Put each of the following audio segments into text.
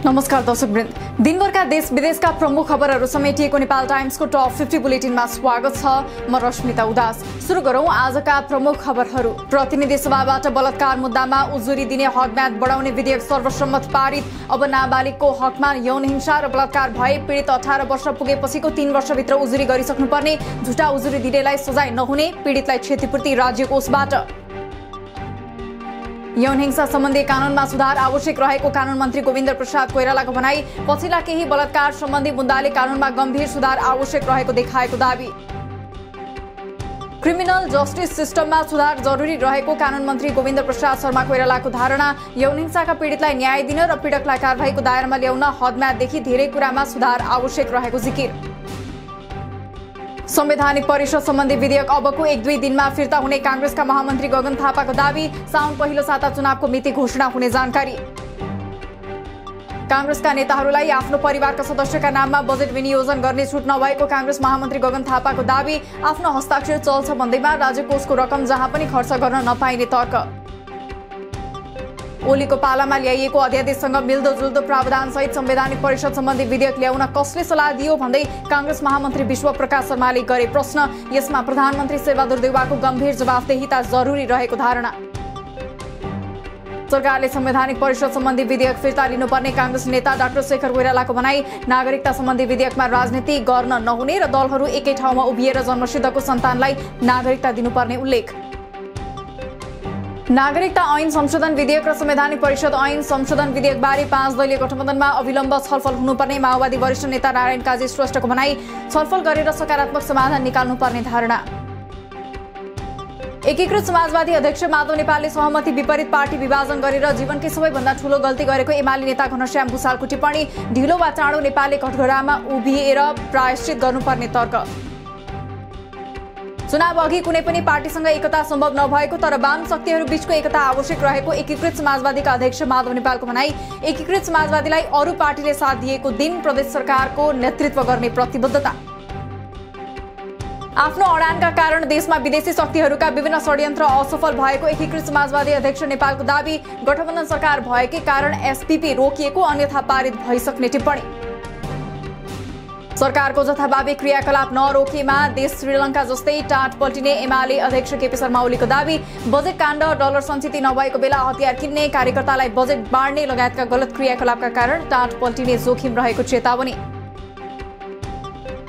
नमस्कार दर्शकवृन्द, दिनभरका देश विदेशका प्रमुख खबरहरू समेटिएको नेपाल टाइम्सको टप 50 बुलेटिनमा स्वागत छ। म रश्मिता उदास। सुरु गरौं आजका प्रमुख खबरहरू। प्रतिनिधि सभाबाट बलात्कार मुद्दामा उजुरी दिने हकम्याद बढाउने विधेयक सर्वसम्मत पारित। अब नाबालिगको हकमा यौन हिंसा र बलात्कार भए पीडित 18 वर्ष पुगेपछिको 3 वर्षभित्र उजुरी गरिसक्नुपर्ने, झुटा उजुरी दिनेलाई सजाय नहुने, पीडितलाई क्षतिपूर्ति राज्य कोषबाट। यौन हिंसा सम्बन्धी कानूनमा सुधार आवश्यक रहेको कानून मन्त्री गोविन्द प्रसाद कोइरालाको भनाई। पछिल्ला केही बलात्कार सम्बन्धी मुद्दाले कानूनमा गम्भीर सुधार आवश्यक रहेको देखाएको दावी। क्रिमिनल जस्टिस सिस्टममा सुधार जरुरी रहेको कानून मन्त्री गोविन्द प्रसाद शर्मा कोइरालाको धारणा। यौन हिंसाका पीडितलाई न्याय दिन र पीडकलाई कारबाहीको दायरामा ल्याउन हदम्याददेखि धेरै कुरामा सुधार आवश्यक रहेको जिकिर। संवैधानिक परिषद सम्बन्धी विधेयक अबको 1-2 दिनमा फिर्ता हुने कांग्रेसका महामन्त्री गगन थापाको दावी। साउन पहिलो साता चुनावको मिति घोषणा हुने जानकारी। कांग्रेसका नेताहरूलाई आफ्नो परिवारका सदस्यका नाममा बजेट विनियोजन गर्ने छुट नभएको कांग्रेस महामन्त्री गगन थापाको दावी। आफ्नो हस्ताक्षर चल्छ भन्दैमा राज्य कोषको रकम जहाँ पनि खर्च गर्न नपाइने तर्क। ओलीको पालामा ल्याइएको अध्यादेशसँग मिल्दोजुल्दो प्रावधान सहित संवैधानिक परिषद सम्बन्धी विधेयक ल्याउन कसले सल्लाह दियो भन्दै कांग्रेस महामन्त्री विश्व प्रकाश शर्माले गरे प्रश्न। यसमा प्रधानमन्त्री शेरबहादुर देउवाको गम्भीर जवाफदेहिता जरुरी रहेको धारणा। सरकारले संवैधानिक परिषद सम्बन्धी विधेयक फिर्ता लिनुपर्ने कांग्रेस नेता डाक्टर शेखर कोइरालाको भनाई। नागरिकता सम्बन्धी विधेयकमा राजनीति गर्न नहुने र दलहरू एकै ठाउँमा उभिएर जन्मसिद्धको सन्तानलाई नागरिकता दिनुपर्ने उल्लेख। नागरिकता ऐन संशोधन विधेयक र संवैधानिक परिषद ऐन संशोधन विधेयकबारे 5 दलीय गठबन्धनमा अविलम्ब छलफल हुनुपर्ने माओवादी वरिष्ठ नेता नारायण काजी श्रेष्ठको भनाई। छलफल गरेर सकारात्मक समाधान निकाल्नुपर्ने धारणा। एकीकृत समाजवादी अध्यक्ष माधव नेपालले सहमति विपरीत पार्टी विभाजन गरेर जीवनकै सबैभन्दा ठूलो गल्ती गरेको एमाले नेता घनश्याम भुसालको टिप्पणी। ढिलो वा चाँडो नेपालले कठघरामा उभिएर प्रायश्चित गर्नुपर्ने तर्क। चुनाव अघि कुनै पनि पार्टीसँग एकता सम्भव नभएको तर वाम शक्तिहरू बीचको एकता आवश्यक रहेको एकीकृत समाजवादीका अध्यक्ष माधव नेपालको भनाई। एकीकृत समाजवादीलाई अरू पार्टीले साथ दिएको दिन प्रदेश सरकारको नेतृत्व गर्ने प्रतिबद्धता। आफ्नो अडानका कारण देशमा विदेशी शक्तिहरूका विभिन्न षड्यन्त्र असफल भएको एकीकृत समाजवादी अध्यक्ष नेपालको दावी। गठबन्धन सरकार भएकै कारण एसपीपी रोकिएको, अन्यथा पारित भइसक्ने टिप्पणी। सरकारको जथाभावी क्रियाकलाप नरोकेमा देश श्रीलङ्का जस्तै टाट पल्टिने एमाले अध्यक्ष केपी शर्मा ओलीको दावी। बजेट काण्ड, डलर सञ्चित नभएको बेला हतियार किन्ने, कार्यकर्तालाई बजेट बाँड्ने लगायतका गलत क्रियाकलापका कारण टाट पल्टिने जोखिम रहेको चेतावनी।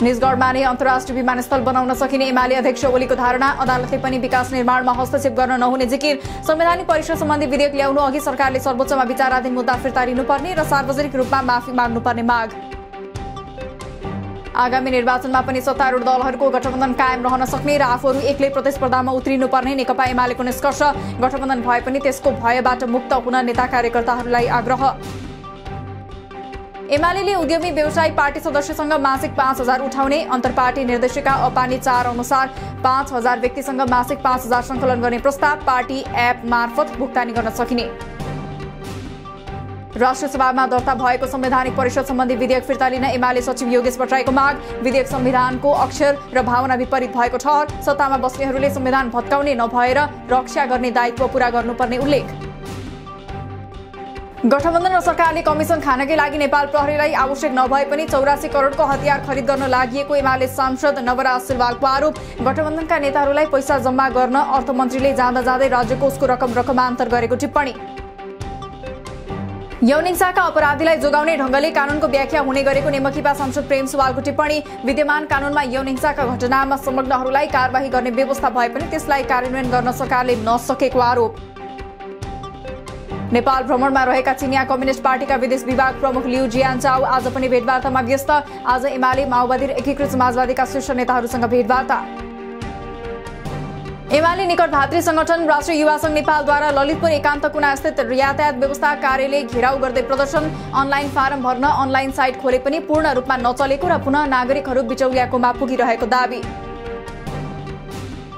निजगढमा नै अन्तर्राष्ट्रिय विमानस्थल बनाउन सकिने एमाले अध्यक्ष ओलीको धारणा। अदालतले पनि विकास निर्माणमा हस्तक्षेप गर्न नहुने जिकिर। संवैधानिक परिषद सम्बन्धी विधेयक ल्याउनु अघि सरकारले सर्वोच्चमा विचाराधीन मुद्दा फिर्ता लिनुपर्ने र सार्वजनिक रूपमा माफी माग्नुपर्ने माग। आगामी निर्वाचनमा पनि सत्तारूढ दलहरूको गठबन्धन कायम रहन सक्ने र आफूहरू एक्लै प्रतिस्पर्धामा उत्रिनुपर्ने नेकपा एमालेको निष्कर्ष। गठबन्धन भए पनि त्यसको भयबाट मुक्त हुन नेता कार्यकर्ताहरूलाई आग्रह। एमाले उद्यमी व्यवसायी पार्टी सदस्यसँग मासिक 5,000 उठाउने। अन्तर्पार्टी निर्देशिका अपानी 4 अनुसार 5,000 व्यक्तिसँग मासिक 5,000 सङ्कलन गर्ने प्रस्ताव। पार्टी एप मार्फत भुक्तानी गर्न सकिने। राष्ट्रिय सभामा दर्ता भएको संवैधानिक परिषद सम्बन्धी विधेयक फिर्ता लिन एमाले सचिव योगेश भट्टराईको माग। विधेयक संविधानको अक्षर र भावना विपरीत भएको ठहर। सत्तामा बस्नेहरूले संविधान भत्काउने नभएर रक्षा गर्ने दायित्व पूरा गर्नुपर्ने उल्लेख। गठबन्धन र सरकारले कमिसन खानकै लागि नेपाल प्रहरीलाई आवश्यक नभए पनि 84 करोडको हतियार खरिद गर्न लागि एमाले सांसद नवराज सिलवालको आरोप। गठबन्धनका नेताहरूलाई पैसा जम्मा गर्न अर्थमन्त्रीले जाँदा जाँदै राज्य कोषको रकम रकमान्तर गरेको टिप्पणी। यौन हिंसाका अपराधीलाई जोगाउने ढंगले कानूनको व्याख्या हुने गरेको नेमखिपा सांसद प्रेम सुवालको टिप्पणी। विद्यमान कानूनमा यौन हिंसाका घटनामा संलग्नहरूलाई कारबाही गर्ने व्यवस्था भए पनि त्यसलाई कार्यान्वयन गर्न सरकारले नसकेको आरोप। नेपाल भ्रमणमा रहेका चिनिया कम्युनिस्ट पार्टीका विदेश विभाग प्रमुख लिउ जियानचाउ आज पनि भेटवार्तामा व्यस्त। आज एमाले, माओवादी र एकीकृत समाजवादीका शीर्ष नेताहरूसँग भेटवार्ता। एमाले निकट भातृ संगठन राष्ट्रिय युवा संघ नेपालद्वारा ललितपुर एकान्त कुना स्थित यातायात व्यवस्था कार्यालय घेराउ गर्दै प्रदर्शन। अनलाइन फारम भर्न अनलाइन साइट खोले पनि पूर्ण रूपमा नचलेको र पुनः नागरिकहरू बिचौलियाकोमा पुगिरहेको दावी।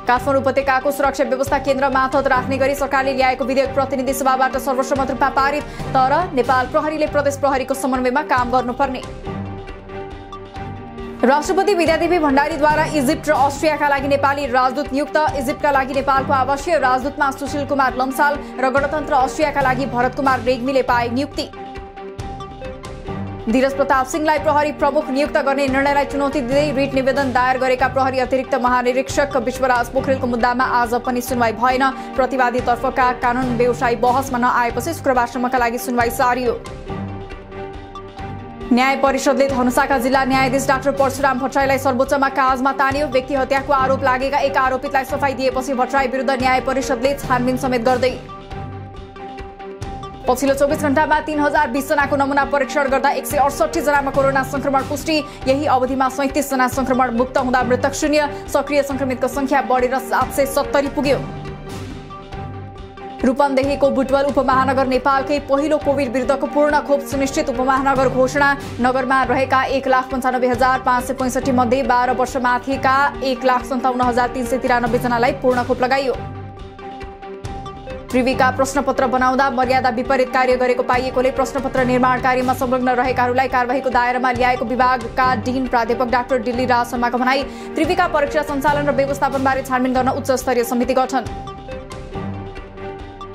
काठमाडौँ उपत्यकाको सुरक्षा व्यवस्था केन्द्र माथत राख्ने गरी सरकारले ल्याएको विधेयक प्रतिनिधि सभाबाट सर्वसम्मत रूपमा पारित। तर नेपाल प्रहरीले प्रदेश प्रहरीको समन्वयमा काम गर्नुपर्ने। राष्ट्रपति विद्यादेवी भण्डारीद्वारा इजिप्ट र अस्ट्रियाका लागि नेपाली राजदूत नियुक्त। इजिप्टका लागि नेपालको आवासीय राजदूतमा सुशील कुमार लम्साल र गणतन्त्र अस्ट्रियाका लागि भरत कुमार रेग्मीले पाए नियुक्ति। धीरज प्रताप सिंहलाई प्रहरी प्रमुख नियुक्त गर्ने निर्णयलाई चुनौती दिँदै रिट निवेदन दायर गरेका प्रहरी अतिरिक्त महानिरीक्षक विश्वराज पोखरेलको मुद्दामा आज पनि सुनवाई भएन। प्रतिवादी तर्फका कानून व्यवसायी बहसमा नआएपछि शुक्रबारसम्मका लागि सुनवाई सारियो। न्याय परिषदले धनुषाका जिल्ला न्यायाधीश डाक्टर परशुराम भट्टराईलाई सर्वोच्चमा काजमा तान्यो। व्यक्ति हत्याको आरोप लागेका एक आरोपितलाई सफाई दिएपछि भट्टराई विरुद्ध न्याय परिषदले छानबिन समेत गर्दै पछिल्लो 24 घण्टामा 3020 जनाको नमुना परीक्षण गर्दा 168 जनामा कोरोना संक्रमण पुष्टि। यही अवधिमा 37 जना संक्रमण मुक्त हुँदा मृतक शून्य। सक्रिय संक्रमितको संख्या बढेर 770 पुग्यो। रूपन्देहीको बुटवल उपमहानगर नेपालकै पहिलो कोभिड विरुद्धको पूर्ण खोप सुनिश्चित उपमहानगर घोषणा। नगरमा रहेका 1,95,565 मध्ये 12 वर्ष माथिका 1,57,393 जनालाई पूर्ण खोप लगाइयो। त्रिवीका प्रश्नपत्र बनाउँदा मर्यादा विपरीत कार्य गरेको पाइएकोले प्रश्नपत्र निर्माण कार्यमा संलग्न रहेकाहरूलाई कारबाहीको दायरामा ल्याएको विभागका डिन प्राध्यापक डाक्टर दिल्ली राज शर्माको भनाई। त्रिवीका परीक्षा सञ्चालन र व्यवस्थापनबारे छानबिन गर्न उच्च स्तरीय समिति गठन।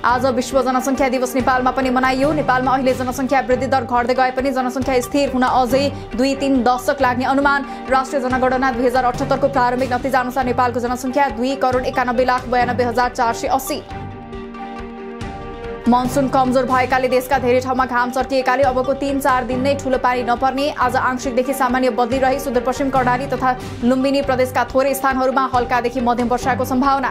आज विश्व जनसङ्ख्या दिवस नेपालमा पनि मनाइयो। नेपालमा अहिले जनसङ्ख्या वृद्धि दर घट्दै गए पनि जनसङ्ख्या स्थिर हुन अझै 2-3 दशक लाग्ने अनुमान। राष्ट्रिय जनगणना 2078 को प्रारम्भिक नतिजा अनुसार नेपालको जनसङ्ख्या 2,91,92,480। मनसुन कमजोर भएकाले देशका धेरै ठाउँमा घाम चर्किएकाले अबको 3-4 दिन नै ठूलो पानी नपर्ने। आज आंशिकदेखि सामान्य बदली रही सुदूरपश्चिम कर्णाली तथा लुम्बिनी प्रदेशका थोरै स्थानहरूमा हल्कादेखि मध्यम वर्षाको सम्भावना।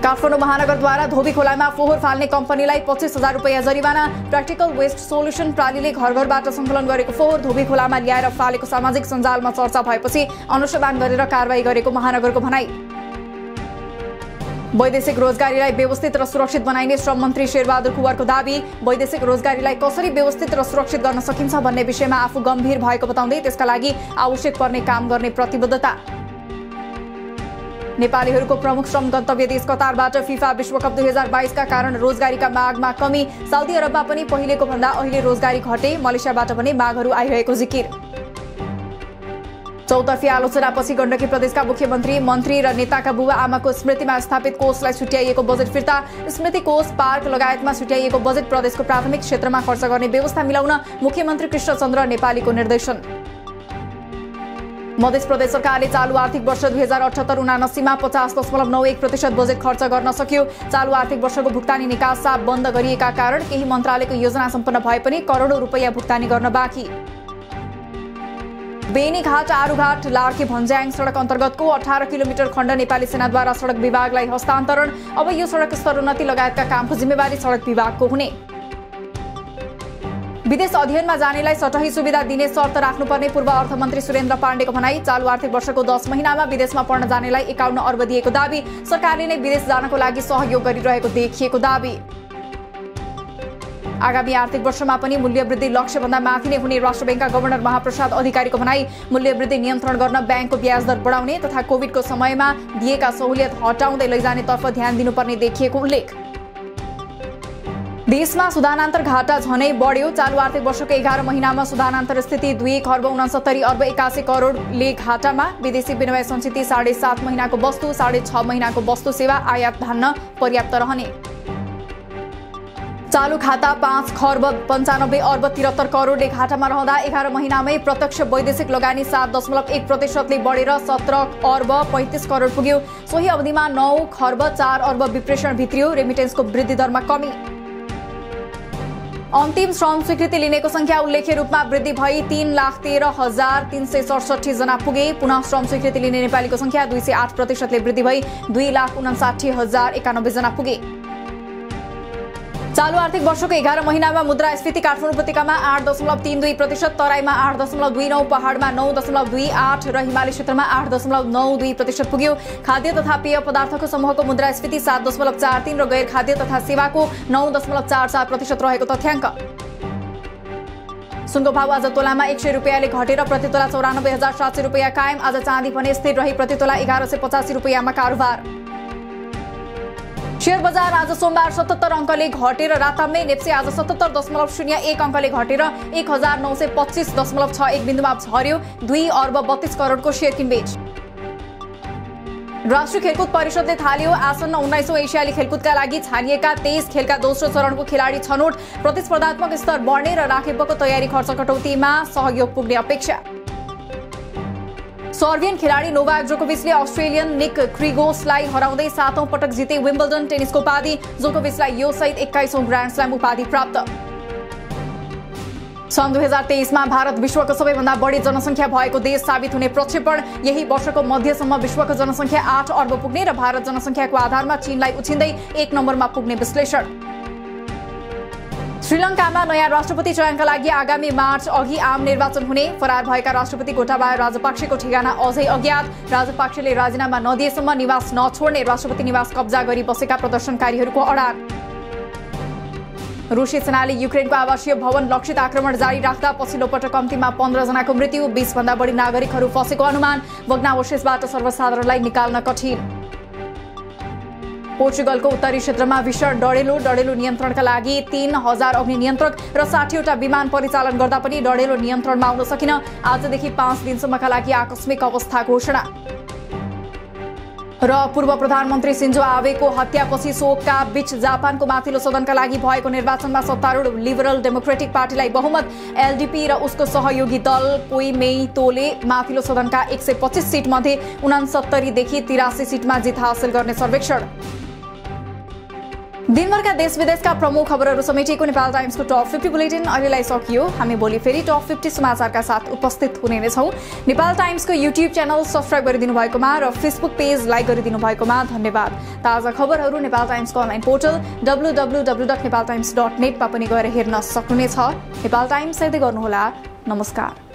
काठमाडौँ महानगरद्वारा धोबी खोलामा फोहोर फाल्ने कम्पनीलाई 25,000 रुपैयाँ जरिवाना। प्र्याक्टिकल वेस्ट सोल्युसन प्रालीले घर घरबाट सङ्कलन गरेको फोहोर धोबी खोलामा ल्याएर फालेको सामाजिक सञ्जालमा चर्चा भएपछि अनुसन्धान गरेर कारबाही गरेको महानगरको भनाई। वैदेशिक रोजगारीलाई व्यवस्थित र सुरक्षित बनाइने श्रम मन्त्री शेरबहादुर कुँवरको दाबी। वैदेशिक रोजगारीलाई कसरी व्यवस्थित र सुरक्षित गर्न सकिन्छ भन्ने विषयमा आफू गम्भीर भएको बताउँदै त्यसका लागि आवश्यक पर्ने काम गर्ने प्रतिबद्धता। नेपालीहरूको प्रमुख श्रम गन्तव्य देश कतारबाट फिफा विश्वकप 2022 का कारण रोजगारीका मागमा कमी। साउदी अरबमा पनि पहिलेको भन्दा अहिले रोजगारी घटे। मलेसियाबाट पनि मागहरू आइरहेको जिकिर। चौतर्फी आलोचनापछि गण्डकी प्रदेशका मुख्यमन्त्री मन्त्री र नेताका बुबा आमाको स्मृतिमा स्थापित कोषलाई छुट्याइएको बजेट फिर्ता। स्मृति कोष पार्क लगायतमा छुट्याइएको बजेट प्रदेशको प्राथमिक क्षेत्रमा खर्च गर्ने व्यवस्था मिलाउन मुख्यमन्त्री कृष्णचन्द्र नेपालीको निर्देशन। मध्य प्रदेश सरकारले चालू आर्थिक वर्ष 2078-79 मा 50.91% बजेट खर्च गर्न सक्यो। चालू आर्थिक वर्षको भुक्तानी निकासा बन्द गरिएका कारण केही मन्त्रालयको योजना सम्पन्न भए पनि करोडौं रुपैयाँ भुक्तानी गर्न बाँकी। बेनीघाट आरुघाट लार्के भन्ज्याङ सडक अन्तर्गतको 18 किलोमिटर खण्ड नेपाली सेनाद्वारा सडक विभागलाई हस्तान्तरण। अब यो सडक स्तरोन्नति लगायतका कामको जिम्मेवारी सडक विभागको हुने। विदेश अध्ययनमा जानेलाई सटही सुविधा दिने शर्त राख्नुपर्ने पूर्व अर्थमन्त्री सुरेन्द्र पाण्डेको भनाई। चालू आर्थिक वर्षको 10 महिनामा विदेशमा पढ्न जानेलाई 51 अर्ब दिएको दाबी। सरकारले नै विदेश जानको लागि सहयोग गरिरहेको देखिएको दाबी। आगामी आर्थिक वर्षमा पनि मूल्यवृद्धि लक्ष्यभन्दा माथि नै हुने राष्ट्र बैंकका गभर्नर महाप्रसाद अधिकारीको भनाई। मूल्यवृद्धि नियन्त्रण गर्न बैंकको ब्याज दर बढाउने तथा कोभिडको समयमा दिएका सहुलियत हटाउँदै लैजानेतर्फ ध्यान दिनुपर्ने देखिएको उल्लेख। देशमा सुधानान्तर घाटा झनै बढ्यो। चालू आर्थिक वर्षको 11 महिनामा सुधानान्तर स्थिति 2,69 अर्ब 81 करोडले घाटामा। विदेशी विनिमय संचित 7.5 महिनाको वस्तु 6.5 महिनाको वस्तु सेवा आयात धान्न पर्याप्त रहने। चालू खाता 5,95 अर्ब 73 करोडले घाटामा रहँदा 11 महिनामै प्रत्यक्ष वैदेशिक लगानी 7.1%ले बढेर 17 अर्ब 35 करोड पुग्यो। सोही अवधिमा 9,04 अर्ब विप्रेषण भित्रियो। रेमिटेन्सको वृद्धि दरमा कमी। अन्तिम श्रम स्वीकृति लिनेको संख्या उल्लेख्य रूपमा वृद्धि भई 3,13,367 जना पुगे। पुनः श्रम स्वीकृति लिने नेपालीको संख्या 208%ले वृद्धि भई 2,59,091 जना पुगे। चालू आर्थिक वर्षको 11 महिनामा मुद्रास्फीति काठमाडौँ उपत्यकामा 8.32%, तराईमा 8.29%, पहाडमा 9.28% र हिमाली क्षेत्रमा 8.92% पुग्यो। खाद्य तथा पेय पदार्थको समूहको मुद्रास्फीति 7.43 र गैर खाद्य तथा सेवाको 9.44% रहेको तथ्याङ्क। सुनको भाव आज तोलामा 100 रुपैयाँले घटेर प्रति तोला 94,700 रुपैयाँ कायम। आज चाँदी भने स्थिर रही प्रति तोला 1,185 रुपैयाँमा कारोबार। शेयर बजार आज सोमबार 77 अङ्कले घटेर रातामै नेप्से आज 77.01 अङ्कले घटेर 1,925.61 बिन्दुमा झर्यो। 2 अर्ब 32 करोडको शेयर किनबेच। राष्ट्रिय खेलकुद परिषदले थाल्यो आसन्न 19औं एसियाली खेलकुदका लागि छानिएका 23 खेलका दोस्रो चरणको खेलाडी छनौट, प्रतिस्पर्धात्मक स्तर बढ्ने र राखेपको तयारी खर्च कटौतीमा सहयोग पुग्ने अपेक्षा। सर्बियन खेलाडी नोभाक जोकोभिचले अस्ट्रेलियन निक क्रिगोसलाई हराउँदै 7औं पटक जिते विम्बल्डन टेनिसको उपाधि। जोकोभिचलाई यो सहित 21औं ग्रान्ड स्ल्याम उपाधि प्राप्त। सन् 2023 मा भारत विश्वको सबैभन्दा बढी जनसङ्ख्या भएको देश साबित हुने प्रक्षेपण। यही वर्षको मध्यसम्म विश्वको जनसङ्ख्या 8 अर्ब पुग्ने र भारत जनसङ्ख्याको आधारमा चीनलाई उछिन्दै 1 नम्बरमा पुग्ने विश्लेषण। श्रीलङ्कामा नयाँ राष्ट्रपति चयनका लागि आगामी मार्च अघि आम निर्वाचन हुने। फरार भएका राष्ट्रपति गोटाबाया राजपाक्सेको ठेगाना अझै अज्ञात। राजपाक्सेले राजीनामा नदिएसम्म निवास नछोड्ने राष्ट्रपति निवास कब्जा गरी बसेका प्रदर्शनकारीहरूको अडान। रुसी सेनाले युक्रेनको आवासीय भवन लक्षित आक्रमण जारी राख्दा पछिल्लो पटक कम्तीमा 15 जनाको मृत्यु, 20 भन्दा बढी नागरिकहरू फँसेको अनुमान। भग्नावशेषबाट सर्वसाधारणलाई निकाल्न कठिन। पोर्चुगलको उत्तरी क्षेत्रमा भीषण डढेलो नियन्त्रणका लागि 3000 अग्नि नियन्त्रक र 60वटा विमान परिचालन गर्दा पनि डढेलो नियन्त्रणमा आउन सकिन। आजदेखि 5 दिनसम्मका लागि आकस्मिक अवस्था घोषणा। र पूर्व प्रधानमन्त्री सिन्जो आबेको हत्यापछि शोकका बीच जापानको माथिल्लो सदनका लागि भएको निर्वाचनमा सत्तारूढ लिबरल डेमोक्रेटिक पार्टीलाई बहुमत। एलडीपी र उसको सहयोगी दल कोइमेइतोले माथिल्लो सदनका 125 सिट मध्ये 69 देखि 83 सिटमा जित हासिल गर्ने सर्वेक्षण। दिनभरका देश विदेशका प्रमुख खबरहरू समेटिएको नेपाल टाइम्सको टप 50 बुलेटिन अहिलेलाई सकियो। हामी भोलि फेरि टप 50 समाचारका साथ उपस्थित हुने नै छौं। नेपाल टाइम्सको युट्युब च्यानल सब्स्क्राइब गरिदिनु भएकोमा र फेसबुक पेज लाइक गरिदिनु भएकोमा धन्यवाद। ताजा खबरहरू नेपाल टाइम्सको अनलाइन पोर्टल www.nepaltimes.net मा पनि गएर हेर्न सक्नुहुनेछ। नेपाल टाइम्स हेर्दै गर्नुहोला। नमस्कार।